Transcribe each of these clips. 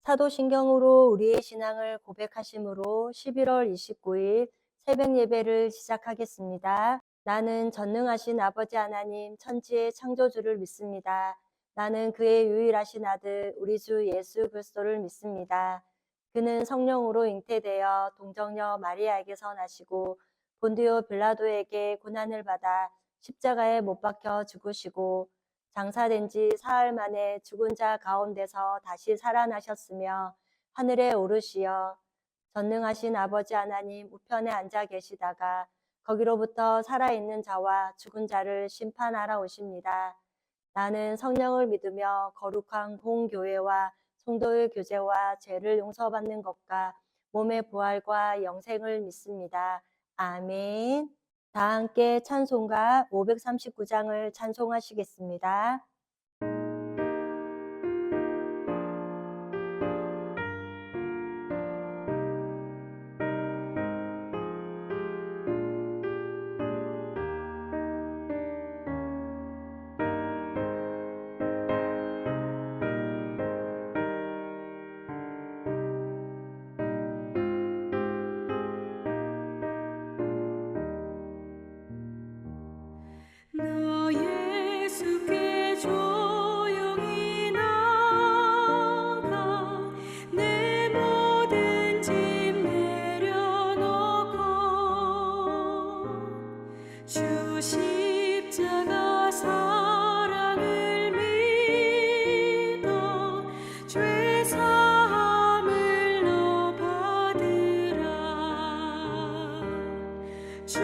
사도신경으로 우리의 신앙을 고백하심으로 11월 29일 새벽 예배를 시작하겠습니다. 나는 전능하신 아버지 하나님 천지의 창조주를 믿습니다. 나는 그의 유일하신 아들 우리 주 예수 그리스도를 믿습니다. 그는 성령으로 잉태되어 동정녀 마리아에게서 나시고 본디오 빌라도에게 고난을 받아 십자가에 못 박혀 죽으시고 장사된 지 사흘 만에 죽은 자 가운데서 다시 살아나셨으며 하늘에 오르시어 전능하신 아버지 하나님 우편에 앉아 계시다가 거기로부터 살아있는 자와 죽은 자를 심판하러 오십니다. 나는 성령을 믿으며 거룩한 공교회와 성도의 교제와 죄를 용서받는 것과 몸의 부활과 영생을 믿습니다. 아멘. 다 함께 찬송가 539장을 찬송하시겠습니다. 나 예수께 조용히 나가 내 모든 짐 내려놓고 주 십자가 사랑을 믿어 죄 사함을 너 받으라. 주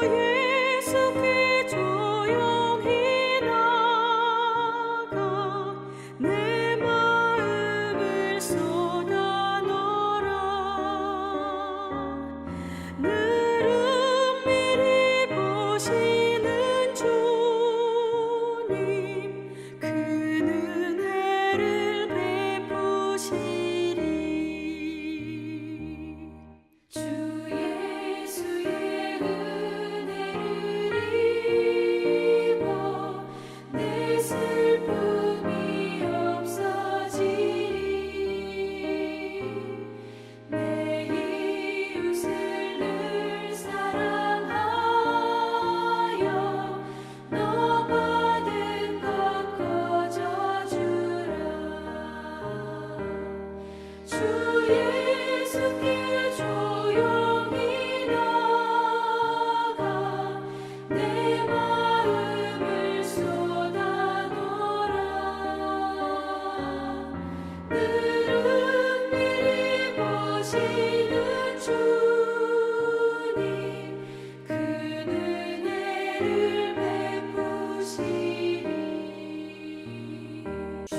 예수께 조용히 나가 내 마음을 쏟아 놓으라. 늘 은밀히 보시는 주님 그 은혜를 베푸시리. 주 예수의 은혜를 입어 내 슬픔이 없어지리. 내 이웃을 늘 사랑하여 너 받은 것 거저주라. 주 예수께 조용히 나가 내 마음을 쏟아 놓으라. 늘 은밀히 보시는 주님 그 은혜를 베푸시리. 주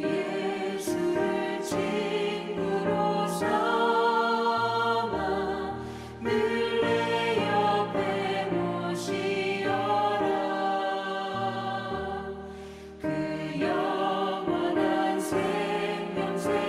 예수를 친구로 삼아 늘 내 옆에 모시어라. 그 영원한 생명 샘물에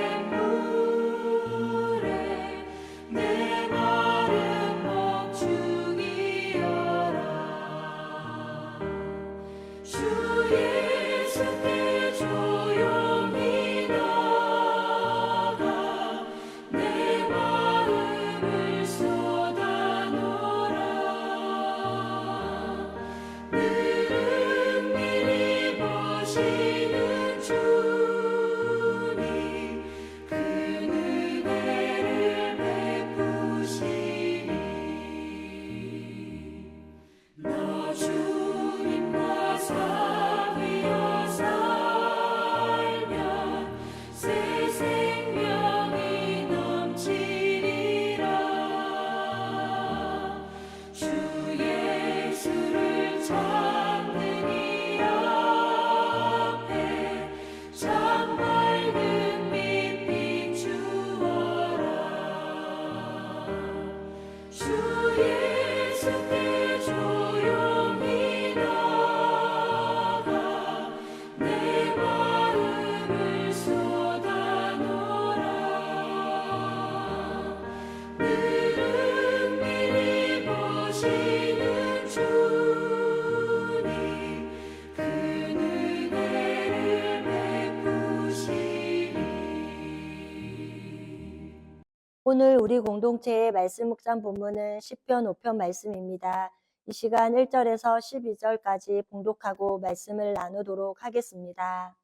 오늘 우리 공동체의 말씀 묵상 본문은 시편 5편 말씀입니다. 이 시간 1절에서 12절까지 봉독하고 말씀을 나누도록 하겠습니다.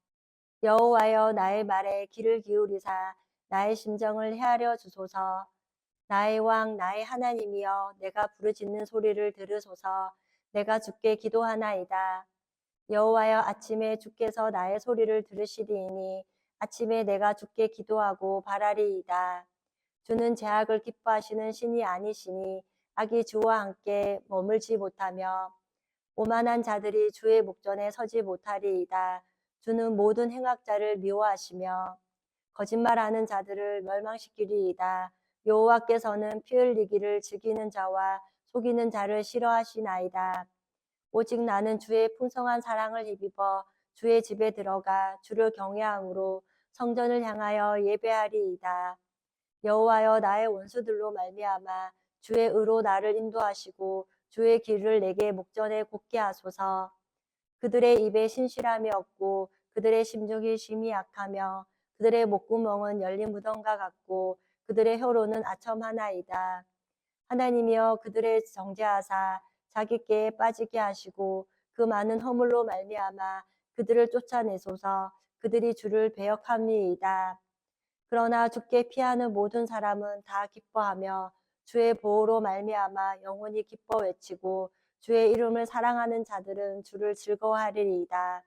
여호와여 나의 말에 귀를 기울이사 나의 심정을 헤아려 주소서. 나의 왕 나의 하나님이여 내가 부르짖는 소리를 들으소서. 내가 주께 기도하나이다. 여호와여 아침에 주께서 나의 소리를 들으시리이니 아침에 내가 주께 기도하고 바라리이다. 주는 제약을 기뻐하시는 신이 아니시니 악이 주와 함께 머물지 못하며 오만한 자들이 주의 목전에 서지 못하리이다. 주는 모든 행악자를 미워하시며 거짓말하는 자들을 멸망시키리이다. 여호와께서는 피 흘리기를 즐기는 자와 속이는 자를 싫어하시나이다. 오직 나는 주의 풍성한 사랑을 힘입어 주의 집에 들어가 주를 경외함으로 성전을 향하여 예배하리이다. 여호와여 나의 원수들로 말미암아 주의 의로 나를 인도하시고 주의 길을 내게 목전에 곱게 하소서. 그들의 입에 신실함이 없고 그들의 심중이 심히 약하며 그들의 목구멍은 열린 무덤과 같고 그들의 혀로는 아첨 하나이다. 하나님이여 그들의 정죄하사 자기께 빠지게 하시고 그 많은 허물로 말미암아 그들을 쫓아내소서. 그들이 주를 배역함이이다. 그러나 주께 피하는 모든 사람은 다 기뻐하며 주의 보호로 말미암아 영원히 기뻐 외치고 주의 이름을 사랑하는 자들은 주를 즐거워하리이다.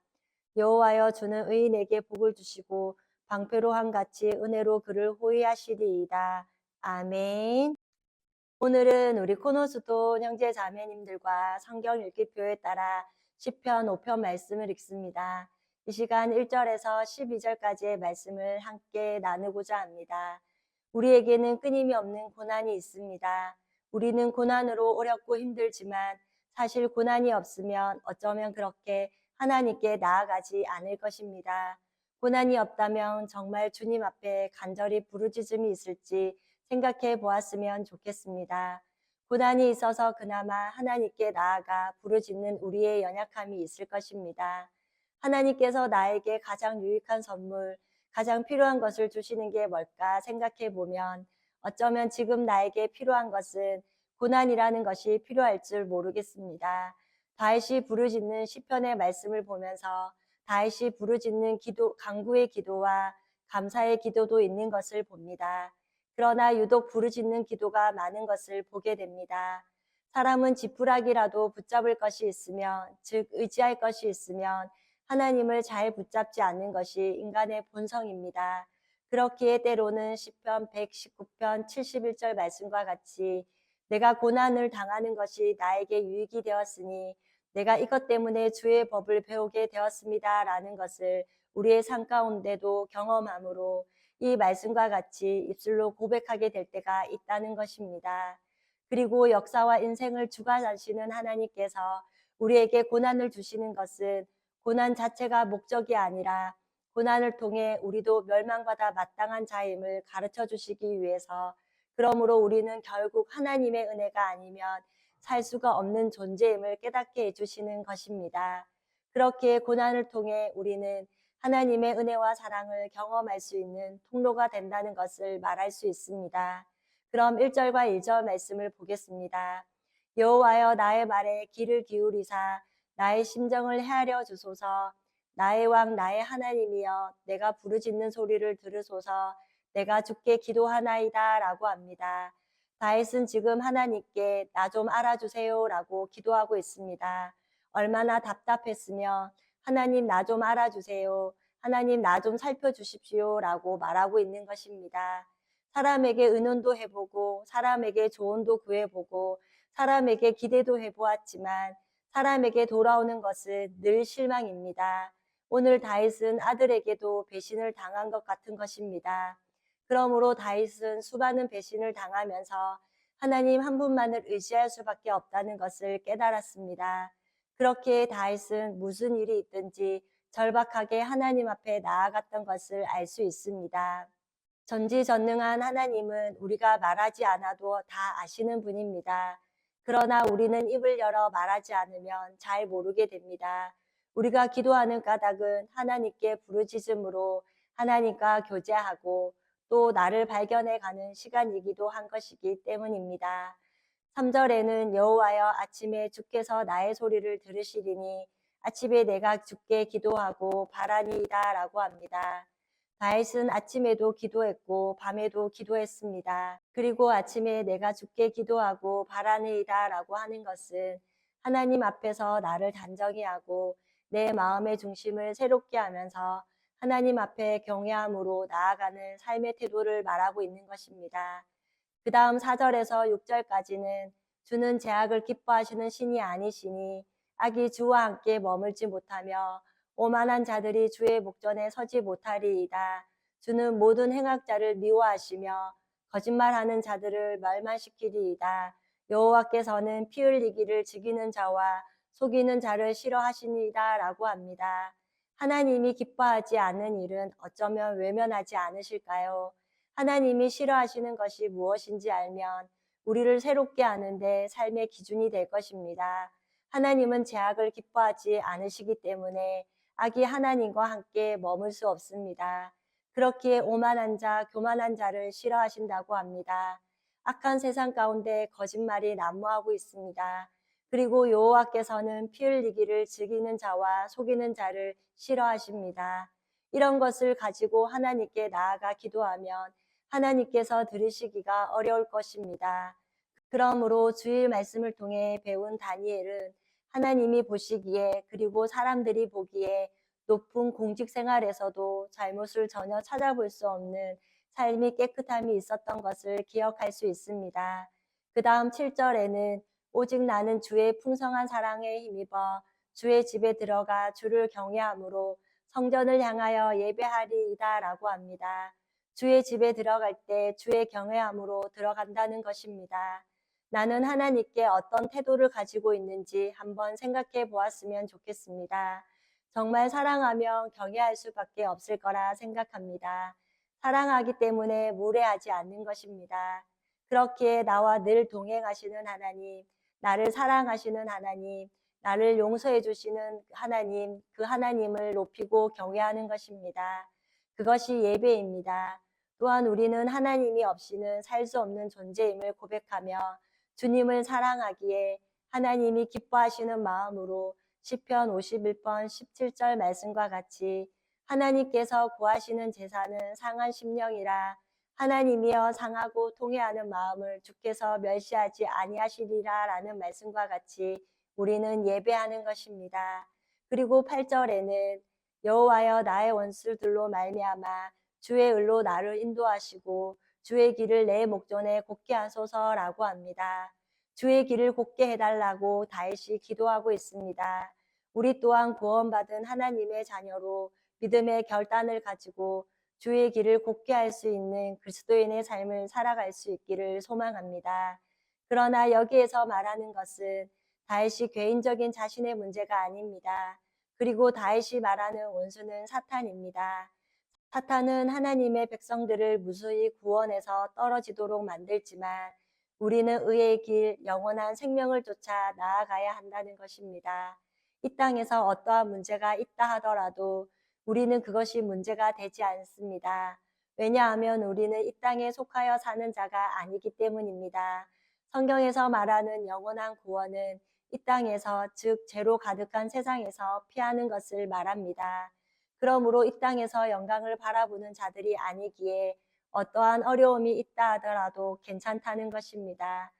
여호와여 주는 의인에게 복을 주시고 방패로 한같이 은혜로 그를 호위하시리이다. 아멘. 오늘은 우리 코노수도 형제 자매님들과 성경 읽기표에 따라 시편 5편 말씀을 읽습니다. 이 시간 1절에서 12절까지의 말씀을 함께 나누고자 합니다. 우리에게는 끊임이 없는 고난이 있습니다. 우리는 고난으로 어렵고 힘들지만 사실 고난이 없으면 어쩌면 그렇게 하나님께 나아가지 않을 것입니다. 고난이 없다면 정말 주님 앞에 간절히 부르짖음이 있을지 생각해 보았으면 좋겠습니다. 고난이 있어서 그나마 하나님께 나아가 부르짖는 우리의 연약함이 있을 것입니다. 하나님께서 나에게 가장 유익한 선물, 가장 필요한 것을 주시는 게 뭘까 생각해 보면 어쩌면 지금 나에게 필요한 것은 고난이라는 것이 필요할 줄 모르겠습니다. 다윗이 부르짖는 시편의 말씀을 보면서 다윗이 부르짖는 기도, 간구의 기도와 감사의 기도도 있는 것을 봅니다. 그러나 유독 부르짖는 기도가 많은 것을 보게 됩니다. 사람은 지푸라기라도 붙잡을 것이 있으면, 즉 의지할 것이 있으면 하나님을 잘 붙잡지 않는 것이 인간의 본성입니다. 그렇기에 때로는 시편 119편 71절 말씀과 같이 내가 고난을 당하는 것이 나에게 유익이 되었으니 내가 이것 때문에 주의 법을 배우게 되었습니다. 라는 것을 우리의 삶 가운데도 경험함으로 이 말씀과 같이 입술로 고백하게 될 때가 있다는 것입니다. 그리고 역사와 인생을 주관하시는 하나님께서 우리에게 고난을 주시는 것은 고난 자체가 목적이 아니라 고난을 통해 우리도 멸망받아 마땅한 자임을 가르쳐 주시기 위해서 그러므로 우리는 결국 하나님의 은혜가 아니면 살 수가 없는 존재임을 깨닫게 해주시는 것입니다. 그렇게 고난을 통해 우리는 하나님의 은혜와 사랑을 경험할 수 있는 통로가 된다는 것을 말할 수 있습니다. 그럼 1절과 2절 말씀을 보겠습니다. 여호와여 나의 말에 귀를 기울이사 나의 심정을 헤아려 주소서. 나의 왕 나의 하나님이여 내가 부르짖는 소리를 들으소서. 내가 주께 기도하나이다 라고 합니다. 다윗은 지금 하나님께 나 좀 알아주세요 라고 기도하고 있습니다. 얼마나 답답했으며 하나님 나 좀 알아주세요. 하나님 나 좀 살펴주십시오 라고 말하고 있는 것입니다. 사람에게 의논도 해보고 사람에게 조언도 구해보고 사람에게 기대도 해보았지만 사람에게 돌아오는 것은 늘 실망입니다. 오늘 다윗은 아들에게도 배신을 당한 것 같은 것입니다. 그러므로 다윗은 수많은 배신을 당하면서 하나님 한 분만을 의지할 수밖에 없다는 것을 깨달았습니다. 그렇게 다윗은 무슨 일이 있든지 절박하게 하나님 앞에 나아갔던 것을 알 수 있습니다. 전지전능한 하나님은 우리가 말하지 않아도 다 아시는 분입니다. 그러나 우리는 입을 열어 말하지 않으면 잘 모르게 됩니다. 우리가 기도하는 까닭은 하나님께 부르짖음으로 하나님과 교제하고 또 나를 발견해가는 시간이기도 한 것이기 때문입니다. 3절에는 여호와여 아침에 주께서 나의 소리를 들으시리니 아침에 내가 주께 기도하고 바라니이다 라고 합니다. 다윗은 아침에도 기도했고 밤에도 기도했습니다. 그리고 아침에 내가 주께 기도하고 바라니이다 라고 하는 것은 하나님 앞에서 나를 단정히 하고 내 마음의 중심을 새롭게 하면서 하나님 앞에 경외함으로 나아가는 삶의 태도를 말하고 있는 것입니다. 그 다음 4절에서 6절까지는 주는 제약을 기뻐하시는 신이 아니시니 악이 주와 함께 머물지 못하며 오만한 자들이 주의 목전에 서지 못하리이다. 주는 모든 행악자를 미워하시며 거짓말하는 자들을 멸망시키리이다. 여호와께서는 피 흘리기를 즐기는 자와 속이는 자를 싫어하시니이다 라고 합니다. 하나님이 기뻐하지 않는 일은 어쩌면 외면하지 않으실까요? 하나님이 싫어하시는 것이 무엇인지 알면 우리를 새롭게 하는데 삶의 기준이 될 것입니다. 하나님은 제약을 기뻐하지 않으시기 때문에 악이 하나님과 함께 머물 수 없습니다. 그렇기에 오만한 자, 교만한 자를 싫어하신다고 합니다. 악한 세상 가운데 거짓말이 난무하고 있습니다. 그리고 여호와께서는 피 흘리기를 즐기는 자와 속이는 자를 싫어하십니다. 이런 것을 가지고 하나님께 나아가 기도하면 하나님께서 들으시기가 어려울 것입니다. 그러므로 주일 말씀을 통해 배운 다니엘은 하나님이 보시기에 그리고 사람들이 보기에 높은 공직 생활에서도 잘못을 전혀 찾아볼 수 없는 삶이 깨끗함이 있었던 것을 기억할 수 있습니다. 그 다음 7절에는 오직 나는 주의 풍성한 사랑에 힘입어 주의 집에 들어가 주를 경외함으로 성전을 향하여 예배하리이다 라고 합니다. 주의 집에 들어갈 때 주의 경외함으로 들어간다는 것입니다. 나는 하나님께 어떤 태도를 가지고 있는지 한번 생각해 보았으면 좋겠습니다. 정말 사랑하면 경외할 수밖에 없을 거라 생각합니다. 사랑하기 때문에 무례하지 않는 것입니다. 그렇기에 나와 늘 동행하시는 하나님, 나를 사랑하시는 하나님, 나를 용서해 주시는 하나님, 그 하나님을 높이고 경외하는 것입니다. 그것이 예배입니다. 또한 우리는 하나님이 없이는 살 수 없는 존재임을 고백하며 주님을 사랑하기에 하나님이 기뻐하시는 마음으로 시편 51편 17절 말씀과 같이 하나님께서 구하시는 제사는 상한 심령이라 하나님이여 상하고 통회하는 마음을 주께서 멸시하지 아니하시리라 라는 말씀과 같이 우리는 예배하는 것입니다. 그리고 8절에는 여호와여 나의 원수들로 말미암아 주의 을로 나를 인도하시고 주의 길을 내 목전에 곧게 하소서라고 합니다. 주의 길을 곧게 해달라고 다윗이 기도하고 있습니다. 우리 또한 구원받은 하나님의 자녀로 믿음의 결단을 가지고 주의 길을 곧게 할 수 있는 그리스도인의 삶을 살아갈 수 있기를 소망합니다. 그러나 여기에서 말하는 것은 다윗이 개인적인 자신의 문제가 아닙니다. 그리고 다윗이 말하는 원수는 사탄입니다. 사탄은 하나님의 백성들을 무수히 구원해서 떨어지도록 만들지만 우리는 의의 길, 영원한 생명을 쫓아 나아가야 한다는 것입니다. 이 땅에서 어떠한 문제가 있다 하더라도 우리는 그것이 문제가 되지 않습니다. 왜냐하면 우리는 이 땅에 속하여 사는 자가 아니기 때문입니다. 성경에서 말하는 영원한 구원은 이 땅에서, 즉 죄로 가득한 세상에서 피하는 것을 말합니다. 그러므로 이 땅에서 영광을 바라보는 자들이 아니기에 어떠한 어려움이 있다 하더라도 괜찮다는 것입니다.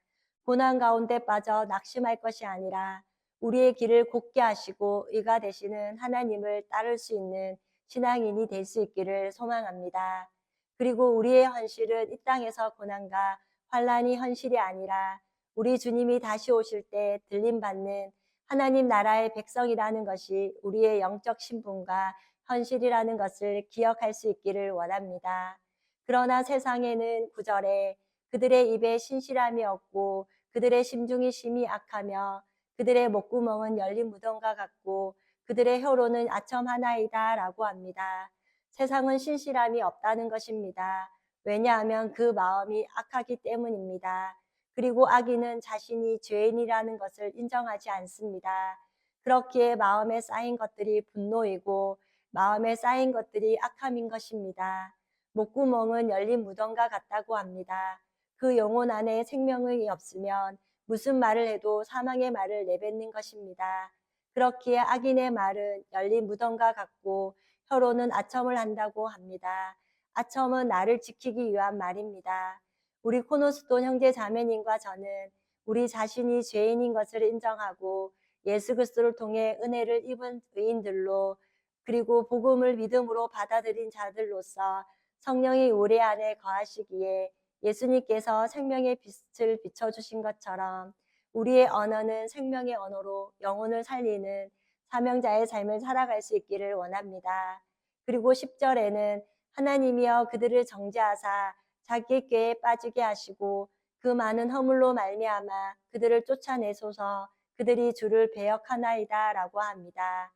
고난 가운데 빠져 낙심할 것이 아니라 우리의 길을 곧게 하시고 의가 되시는 하나님을 따를 수 있는 신앙인이 될 수 있기를 소망합니다. 그리고 우리의 현실은 이 땅에서 고난과 환란이 현실이 아니라 우리 주님이 다시 오실 때 들림받는 하나님 나라의 백성이라는 것이 우리의 영적 신분과 현실이라는 것을 기억할 수 있기를 원합니다. 그러나 세상에는 9절에 그들의 입에 신실함이 없고 그들의 심중이 심히 악하며 그들의 목구멍은 열린 무덤과 같고 그들의 혀로는 아첨 하나이다 라고 합니다. 세상은 신실함이 없다는 것입니다. 왜냐하면 그 마음이 악하기 때문입니다. 그리고 악인은 자신이 죄인이라는 것을 인정하지 않습니다. 그렇기에 마음에 쌓인 것들이 분노이고 마음에 쌓인 것들이 악함인 것입니다. 목구멍은 열린 무덤과 같다고 합니다. 그 영혼 안에 생명이 없으면 무슨 말을 해도 사망의 말을 내뱉는 것입니다. 그렇기에 악인의 말은 열린 무덤과 같고 혀로는 아첨을 한다고 합니다. 아첨은 나를 지키기 위한 말입니다. 우리 코노스돈 형제 자매님과 저는 우리 자신이 죄인인 것을 인정하고 예수 그리스도를 통해 은혜를 입은 의인들로 그리고 복음을 믿음으로 받아들인 자들로서 성령이 우리 안에 거하시기에 예수님께서 생명의 빛을 비춰주신 것처럼 우리의 언어는 생명의 언어로 영혼을 살리는 사명자의 삶을 살아갈 수 있기를 원합니다. 그리고 10절에는 하나님이여 그들을 정죄하사 자기 꾀에 빠지게 하시고 그 많은 허물로 말미암아 그들을 쫓아내소서 그들이 주를 배역하나이다 라고 합니다.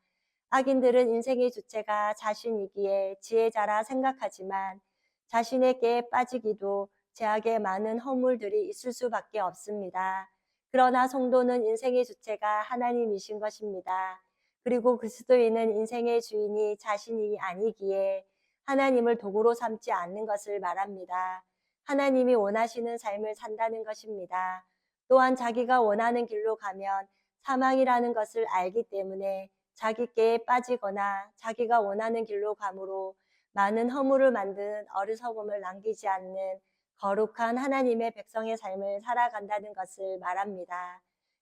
악인들은 인생의 주체가 자신이기에 지혜자라 생각하지만 자신의 꾀에 빠지기도 죄악의 많은 허물들이 있을 수밖에 없습니다. 그러나 성도는 인생의 주체가 하나님이신 것입니다. 그리고 그리스도인은 인생의 주인이 자신이 아니기에 하나님을 도구로 삼지 않는 것을 말합니다. 하나님이 원하시는 삶을 산다는 것입니다. 또한 자기가 원하는 길로 가면 사망이라는 것을 알기 때문에 자기 꾀에 빠지거나 자기가 원하는 길로 가므로 많은 허물을 만드는 어리석음을 남기지 않는 거룩한 하나님의 백성의 삶을 살아간다는 것을 말합니다.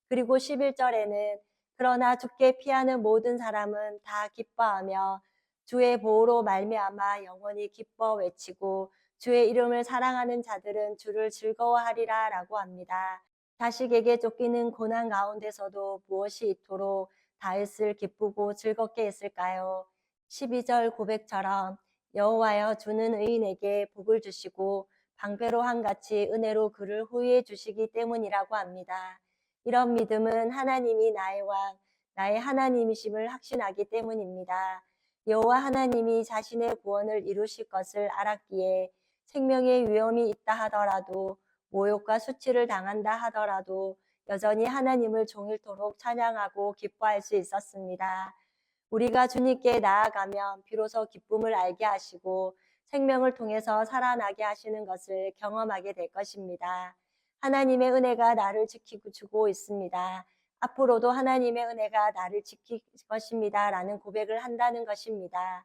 그리고 11절에는 그러나 주께 피하는 모든 사람은 다 기뻐하며 주의 보호로 말미암아 영원히 기뻐 외치고 주의 이름을 사랑하는 자들은 주를 즐거워하리라 라고 합니다. 자식에게 쫓기는 고난 가운데서도 무엇이 이토록 다윗을 기쁘고 즐겁게 했을까요? 12절 고백처럼 여호와여 주는 의인에게 복을 주시고 방패로 한같이 은혜로 그를 호위해 주시기 때문이라고 합니다. 이런 믿음은 하나님이 나의 왕, 나의 하나님이심을 확신하기 때문입니다. 여호와 하나님이 자신의 구원을 이루실 것을 알았기에 생명의 위험이 있다 하더라도 모욕과 수치를 당한다 하더라도 여전히 하나님을 종일토록 찬양하고 기뻐할 수 있었습니다. 우리가 주님께 나아가면 비로소 기쁨을 알게 하시고 생명을 통해서 살아나게 하시는 것을 경험하게 될 것입니다. 하나님의 은혜가 나를 지키고 주고 있습니다. 앞으로도 하나님의 은혜가 나를 지킬 것입니다. 라는 고백을 한다는 것입니다.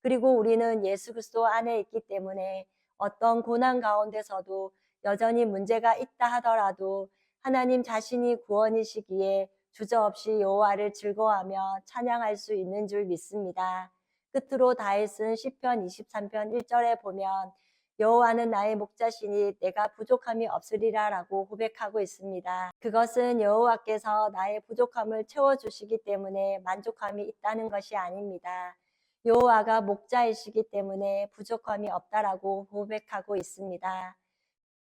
그리고 우리는 예수 그리스도 안에 있기 때문에 어떤 고난 가운데서도 여전히 문제가 있다 하더라도 하나님 자신이 구원이시기에 주저없이 여호와를 즐거워하며 찬양할 수 있는 줄 믿습니다. 끝으로 다윗은 시편 23편 1절에 보면 여호와는 나의 목자시니 내가 부족함이 없으리라라고 고백하고 있습니다. 그것은 여호와께서 나의 부족함을 채워주시기 때문에 만족함이 있다는 것이 아닙니다. 여호와가 목자이시기 때문에 부족함이 없다라고 고백하고 있습니다.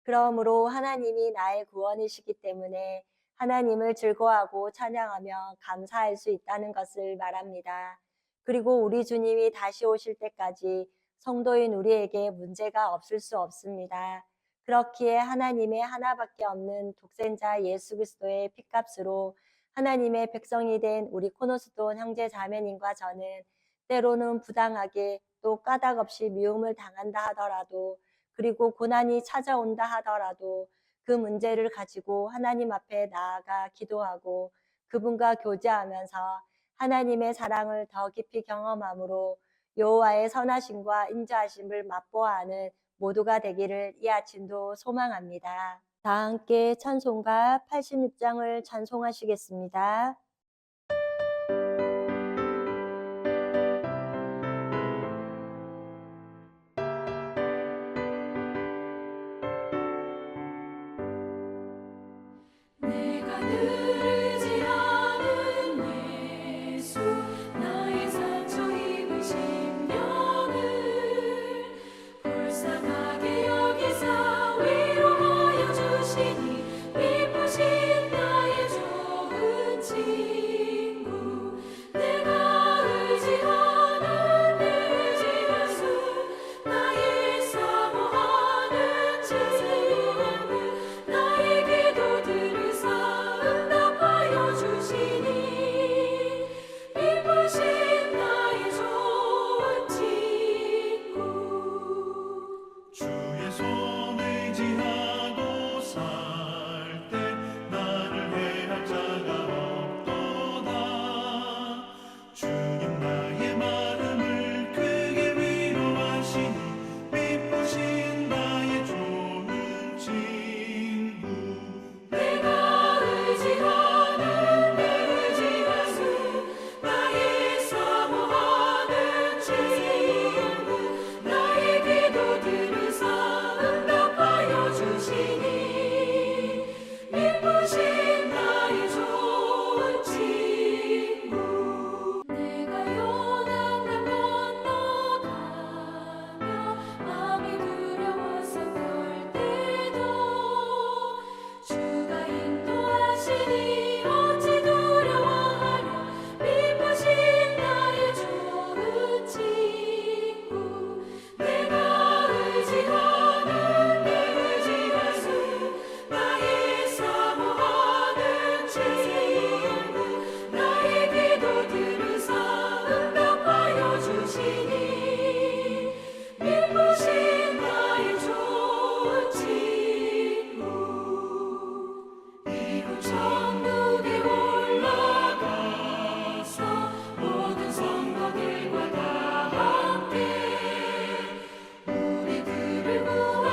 그러므로 하나님이 나의 구원이시기 때문에 하나님을 즐거워하고 찬양하며 감사할 수 있다는 것을 말합니다. 그리고 우리 주님이 다시 오실 때까지 성도인 우리에게 문제가 없을 수 없습니다. 그렇기에 하나님의 하나밖에 없는 독생자 예수 그리스도의 핏값으로 하나님의 백성이 된 우리 코노스돈 형제 자매님과 저는 때로는 부당하게 또 까닭 없이 미움을 당한다 하더라도 그리고 고난이 찾아온다 하더라도 그 문제를 가지고 하나님 앞에 나아가 기도하고 그분과 교제하면서 하나님의 사랑을 더 깊이 경험함으로 여호와의 선하심과 인자하심을 맛보아하는 모두가 되기를 이 아침도 소망합니다. 다 함께 찬송가 86장을 찬송하시겠습니다. 내가 늘지 않은 예수 나의 상처 입은 심령을 불쌍하게 여기사 위로하여 주시니 기쁘신 나의 좋은 지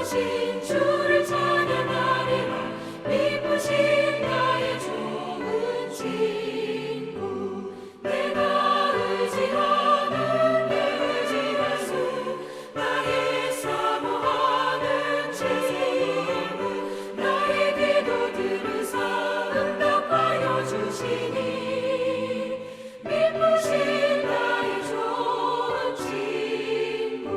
기쁘신 주를 찬양하리라. 기쁘신 나의 좋은 친구, 내가 의지하는 내 의지할 수, 나의 사모하는 친구, 나의 기도 들으사 응답하여 주시니, 기쁘신 나의 좋은 친구.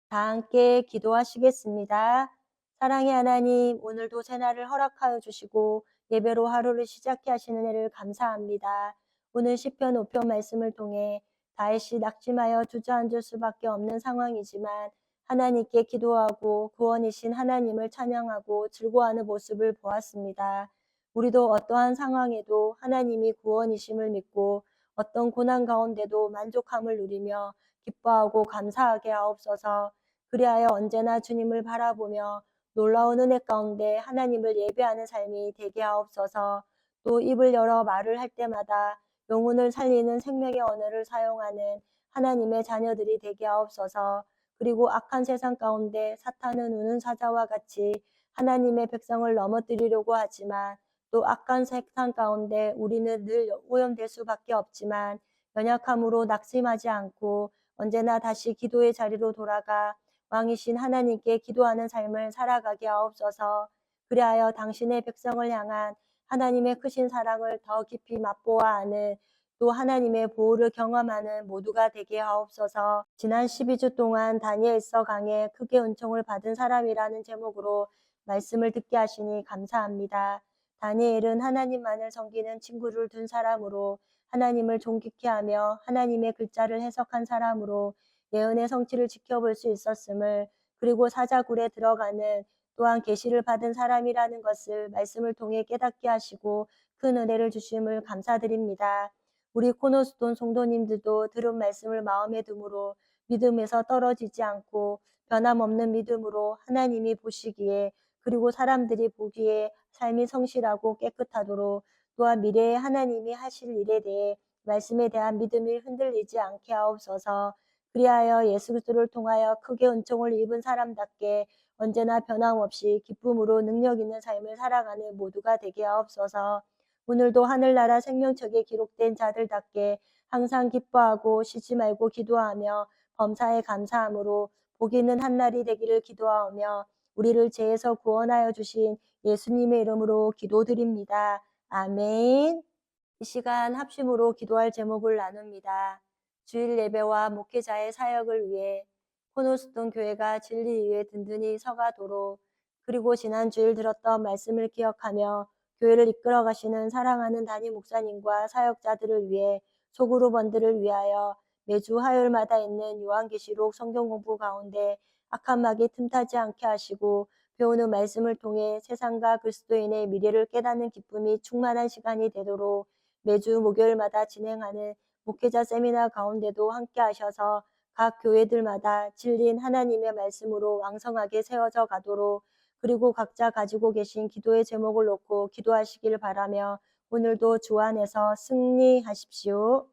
다 함께 기도하시겠습니다. 사랑의 하나님, 오늘도 새날을 허락하여 주시고 예배로 하루를 시작해 하시는 애를 감사합니다. 오늘 시편 5편 말씀을 통해 다윗이 낙심하여 주저앉을 수밖에 없는 상황이지만 하나님께 기도하고 구원이신 하나님을 찬양하고 즐거워하는 모습을 보았습니다. 우리도 어떠한 상황에도 하나님이 구원이심을 믿고 어떤 고난 가운데도 만족함을 누리며 기뻐하고 감사하게 하옵소서. 그리하여 언제나 주님을 바라보며 놀라운 은혜 가운데 하나님을 예배하는 삶이 되게 하옵소서. 또 입을 열어 말을 할 때마다 영혼을 살리는 생명의 언어를 사용하는 하나님의 자녀들이 되게 하옵소서. 그리고 악한 세상 가운데 사탄은 우는 사자와 같이 하나님의 백성을 넘어뜨리려고 하지만 또 악한 세상 가운데 우리는 늘 오염될 수밖에 없지만 연약함으로 낙심하지 않고 언제나 다시 기도의 자리로 돌아가 왕이신 하나님께 기도하는 삶을 살아가게 하옵소서. 그리하여 당신의 백성을 향한 하나님의 크신 사랑을 더 깊이 맛보아 아는 또 하나님의 보호를 경험하는 모두가 되게 하옵소서. 지난 12주 동안 다니엘서 강에 크게 은총을 받은 사람이라는 제목으로 말씀을 듣게 하시니 감사합니다. 다니엘은 하나님만을 섬기는 친구를 둔 사람으로 하나님을 존귀케 하며 하나님의 글자를 해석한 사람으로 예언의 성취를 지켜볼 수 있었음을, 그리고 사자굴에 들어가는 또한 계시를 받은 사람이라는 것을 말씀을 통해 깨닫게 하시고 큰 은혜를 주심을 감사드립니다. 우리 코너스톤 성도님들도 들은 말씀을 마음에 둠으로 믿음에서 떨어지지 않고 변함없는 믿음으로 하나님이 보시기에 그리고 사람들이 보기에 삶이 성실하고 깨끗하도록, 또한 미래에 하나님이 하실 일에 대해 말씀에 대한 믿음이 흔들리지 않게 하옵소서. 그리하여 예수 그리스도를 통하여 크게 은총을 입은 사람답게 언제나 변함없이 기쁨으로 능력 있는 삶을 살아가는 모두가 되게 하옵소서. 오늘도 하늘나라 생명책에 기록된 자들답게 항상 기뻐하고 쉬지 말고 기도하며 범사에 감사함으로 복 있는 한날이 되기를 기도하며 우리를 죄에서 구원하여 주신 예수님의 이름으로 기도드립니다. 아멘. 이 시간 합심으로 기도할 제목을 나눕니다. 주일 예배와 목회자의 사역을 위해 코너스톤 교회가 진리 위에 든든히 서가도록, 그리고 지난 주일 들었던 말씀을 기억하며 교회를 이끌어 가시는 사랑하는 담임 목사님과 사역자들을 위해 소그룹원들을 위하여 매주 화요일마다 있는 요한계시록 성경 공부 가운데 악한 마귀 틈타지 않게 하시고 배우는 말씀을 통해 세상과 그리스도인의 미래를 깨닫는 기쁨이 충만한 시간이 되도록 매주 목요일마다 진행하는 목회자 세미나 가운데도 함께 하셔서 각 교회들마다 진리인 하나님의 말씀으로 왕성하게 세워져 가도록, 그리고 각자 가지고 계신 기도의 제목을 놓고 기도하시길 바라며 오늘도 주 안에서 승리하십시오.